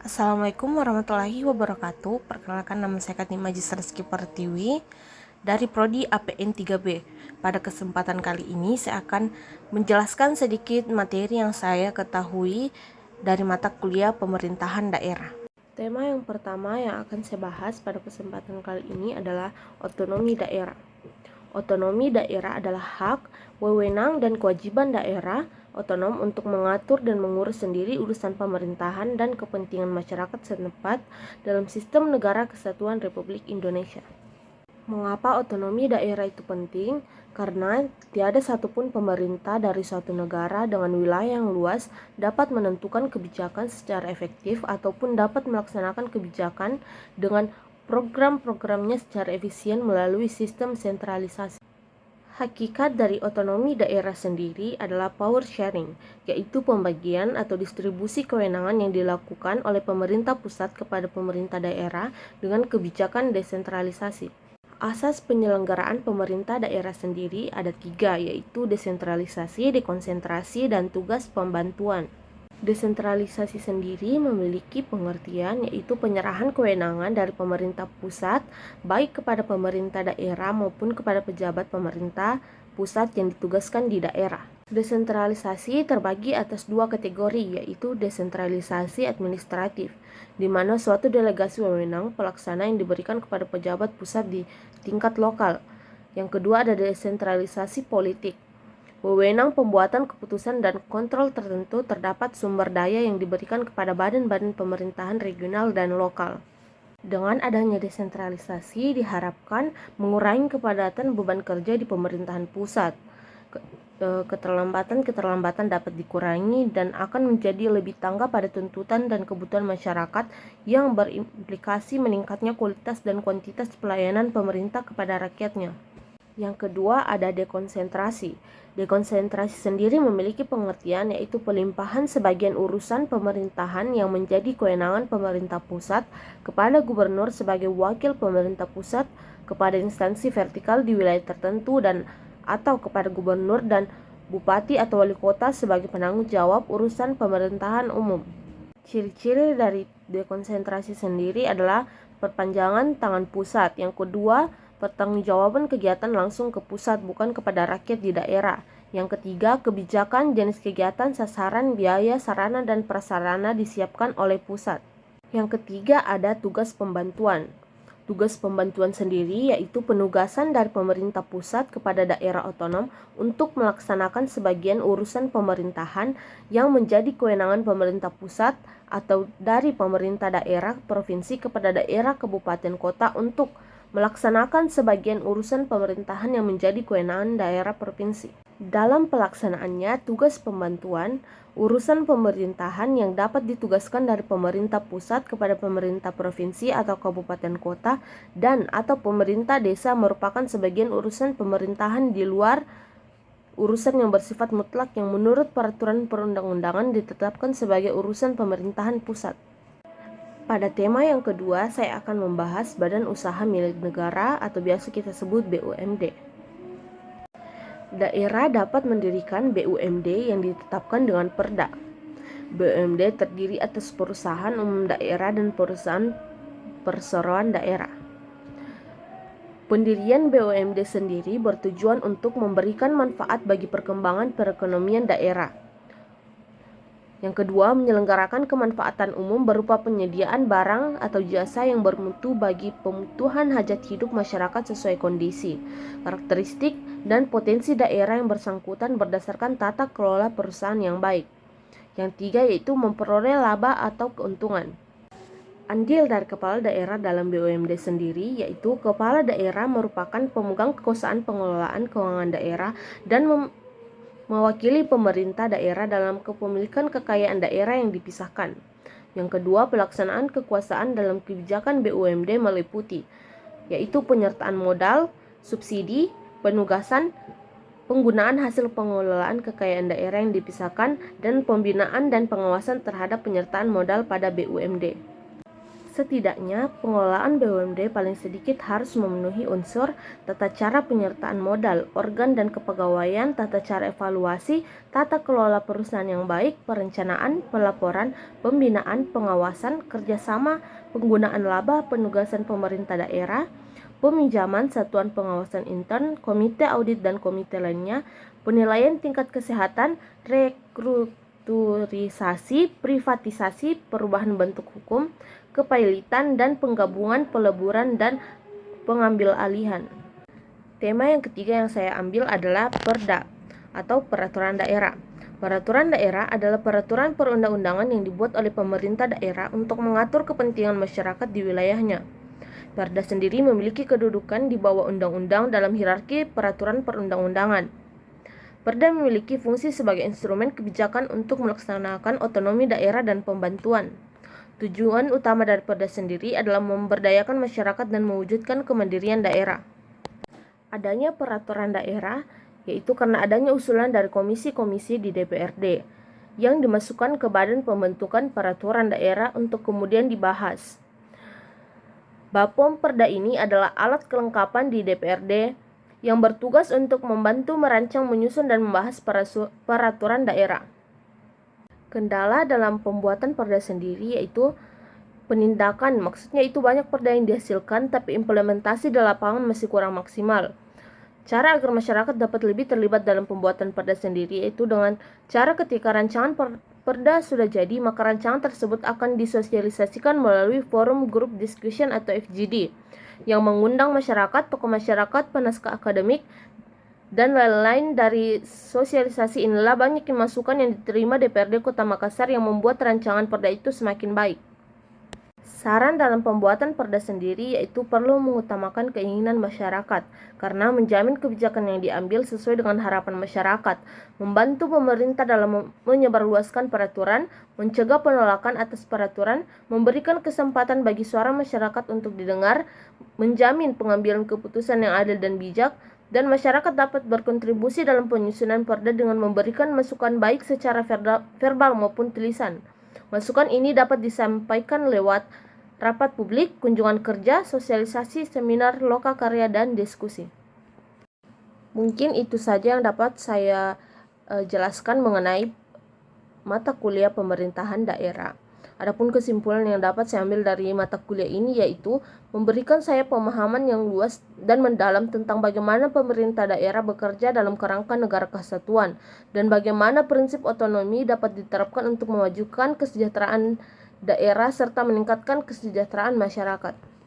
Assalamualaikum warahmatullahi wabarakatuh. Perkenalkan, nama saya Kati Magister Rizky Pertiwi dari Prodi APN 3B. Pada kesempatan kali ini saya akan menjelaskan sedikit materi yang saya ketahui dari mata kuliah pemerintahan daerah. Tema yang pertama yang akan saya bahas pada kesempatan kali ini adalah otonomi daerah. Otonomi daerah adalah hak, wewenang, dan kewajiban daerah otonom untuk mengatur dan mengurus sendiri urusan pemerintahan dan kepentingan masyarakat setempat dalam sistem negara kesatuan Republik Indonesia. Mengapa otonomi daerah itu penting? Karena tiada satupun pemerintah dari suatu negara dengan wilayah yang luas dapat menentukan kebijakan secara efektif ataupun dapat melaksanakan kebijakan dengan program-programnya secara efisien melalui sistem sentralisasi. Hakikat dari otonomi daerah sendiri adalah power sharing, yaitu pembagian atau distribusi kewenangan yang dilakukan oleh pemerintah pusat kepada pemerintah daerah dengan kebijakan desentralisasi. Asas penyelenggaraan pemerintah daerah sendiri ada 3, yaitu desentralisasi, dekonsentrasi, dan tugas pembantuan. Desentralisasi sendiri memiliki pengertian yaitu penyerahan kewenangan dari pemerintah pusat baik kepada pemerintah daerah maupun kepada pejabat pemerintah pusat yang ditugaskan di daerah. Desentralisasi terbagi atas 2 kategori, yaitu desentralisasi administratif, di mana suatu delegasi wewenang pelaksana yang diberikan kepada pejabat pusat di tingkat lokal. Yang kedua ada desentralisasi politik. Wewenang pembuatan keputusan dan kontrol tertentu terdapat sumber daya yang diberikan kepada badan-badan pemerintahan regional dan lokal. Dengan adanya desentralisasi diharapkan mengurangi kepadatan beban kerja di pemerintahan pusat. Keterlambatan dapat dikurangi dan akan menjadi lebih tanggap pada tuntutan dan kebutuhan masyarakat yang berimplikasi meningkatnya kualitas dan kuantitas pelayanan pemerintah kepada rakyatnya. Yang kedua ada dekonsentrasi. Dekonsentrasi sendiri memiliki pengertian yaitu pelimpahan sebagian urusan pemerintahan yang menjadi kewenangan pemerintah pusat kepada gubernur sebagai wakil pemerintah pusat, kepada instansi vertikal di wilayah tertentu dan atau kepada gubernur dan bupati atau wali kota sebagai penanggung jawab urusan pemerintahan umum. Ciri-ciri dari dekonsentrasi sendiri adalah perpanjangan tangan pusat. Yang kedua, pertanggungjawaban kegiatan langsung ke pusat bukan kepada rakyat di daerah. Yang ketiga, kebijakan, jenis kegiatan, sasaran, biaya, sarana, dan prasarana disiapkan oleh pusat. Yang ketiga ada tugas pembantuan. Tugas pembantuan sendiri yaitu penugasan dari pemerintah pusat kepada daerah otonom untuk melaksanakan sebagian urusan pemerintahan yang menjadi kewenangan pemerintah pusat atau dari pemerintah daerah provinsi kepada daerah kabupaten kota untuk melaksanakan sebagian urusan pemerintahan yang menjadi kewenangan daerah provinsi. Dalam pelaksanaannya, tugas pembantuan, urusan pemerintahan yang dapat ditugaskan dari pemerintah pusat kepada pemerintah provinsi atau kabupaten kota dan atau pemerintah desa merupakan sebagian urusan pemerintahan di luar urusan yang bersifat mutlak yang menurut peraturan perundang-undangan ditetapkan sebagai urusan pemerintahan pusat. Pada tema yang kedua, saya akan membahas badan usaha milik negara atau biasa kita sebut BUMD. Daerah dapat mendirikan BUMD yang ditetapkan dengan Perda. BUMD terdiri atas perusahaan umum daerah dan perusahaan perseroan daerah. Pendirian BUMD sendiri bertujuan untuk memberikan manfaat bagi perkembangan perekonomian daerah. Yang kedua, menyelenggarakan kemanfaatan umum berupa penyediaan barang atau jasa yang bermutu bagi kebutuhan hajat hidup masyarakat sesuai kondisi, karakteristik, dan potensi daerah yang bersangkutan berdasarkan tata kelola perusahaan yang baik. Yang tiga yaitu memperoleh laba atau keuntungan. Andil dari kepala daerah dalam BUMD sendiri yaitu kepala daerah merupakan pemegang kekuasaan pengelolaan keuangan daerah dan mewakili pemerintah daerah dalam kepemilikan kekayaan daerah yang dipisahkan. Yang kedua, pelaksanaan kekuasaan dalam kebijakan BUMD meliputi yaitu penyertaan modal, subsidi, penugasan, penggunaan hasil pengelolaan kekayaan daerah yang dipisahkan, dan pembinaan dan pengawasan terhadap penyertaan modal pada BUMD. Setidaknya, pengelolaan BUMD paling sedikit harus memenuhi unsur tata cara penyertaan modal, organ dan kepegawaian, tata cara evaluasi, tata kelola perusahaan yang baik, perencanaan, pelaporan, pembinaan, pengawasan, kerjasama, penggunaan laba, penugasan pemerintah daerah, peminjaman, satuan pengawasan intern, komite audit dan komite lainnya, penilaian tingkat kesehatan, restrukturisasi, privatisasi, perubahan bentuk hukum, kepailitan dan penggabungan, peleburan dan pengambil alihan. Tema yang ketiga yang saya ambil adalah Perda atau Peraturan Daerah. Peraturan daerah adalah peraturan perundang-undangan yang dibuat oleh pemerintah daerah untuk mengatur kepentingan masyarakat di wilayahnya. Perda sendiri memiliki kedudukan di bawah undang-undang dalam hierarki peraturan perundang-undangan. Perda memiliki fungsi sebagai instrumen kebijakan untuk melaksanakan otonomi daerah dan pembantuan. Tujuan utama dari Perda sendiri adalah memberdayakan masyarakat dan mewujudkan kemandirian daerah. Adanya peraturan daerah yaitu karena adanya usulan dari komisi-komisi di DPRD yang dimasukkan ke Badan Pembentukan Peraturan Daerah untuk kemudian dibahas. Bapom Perda ini adalah alat kelengkapan di DPRD yang bertugas untuk membantu merancang, menyusun, dan membahas peraturan daerah. Kendala dalam pembuatan perda sendiri yaitu penindakan, maksudnya itu banyak perda yang dihasilkan tapi implementasi di lapangan masih kurang maksimal. Cara agar masyarakat dapat lebih terlibat dalam pembuatan perda sendiri yaitu dengan cara ketika rancangan perda sudah jadi, maka rancangan tersebut akan disosialisasikan melalui forum group discussion atau FGD yang mengundang masyarakat, tokoh masyarakat, penaskah akademik, dan lain-lain. Dari sosialisasi inilah banyak masukan yang diterima DPRD Kota Makassar yang membuat rancangan perda itu semakin baik. Saran dalam pembuatan perda sendiri yaitu perlu mengutamakan keinginan masyarakat karena menjamin kebijakan yang diambil sesuai dengan harapan masyarakat, membantu pemerintah dalam menyebarluaskan peraturan, mencegah penolakan atas peraturan, memberikan kesempatan bagi suara masyarakat untuk didengar, menjamin pengambilan keputusan yang adil dan bijak, dan masyarakat dapat berkontribusi dalam penyusunan perda dengan memberikan masukan baik secara verbal maupun tulisan. Masukan ini dapat disampaikan lewat rapat publik, kunjungan kerja, sosialisasi, seminar, lokakarya, dan diskusi. Mungkin itu saja yang dapat saya jelaskan mengenai mata kuliah pemerintahan daerah. Adapun kesimpulan yang dapat saya ambil dari mata kuliah ini yaitu memberikan saya pemahaman yang luas dan mendalam tentang bagaimana pemerintah daerah bekerja dalam kerangka negara kesatuan dan bagaimana prinsip otonomi dapat diterapkan untuk memajukan kesejahteraan daerah serta meningkatkan kesejahteraan masyarakat.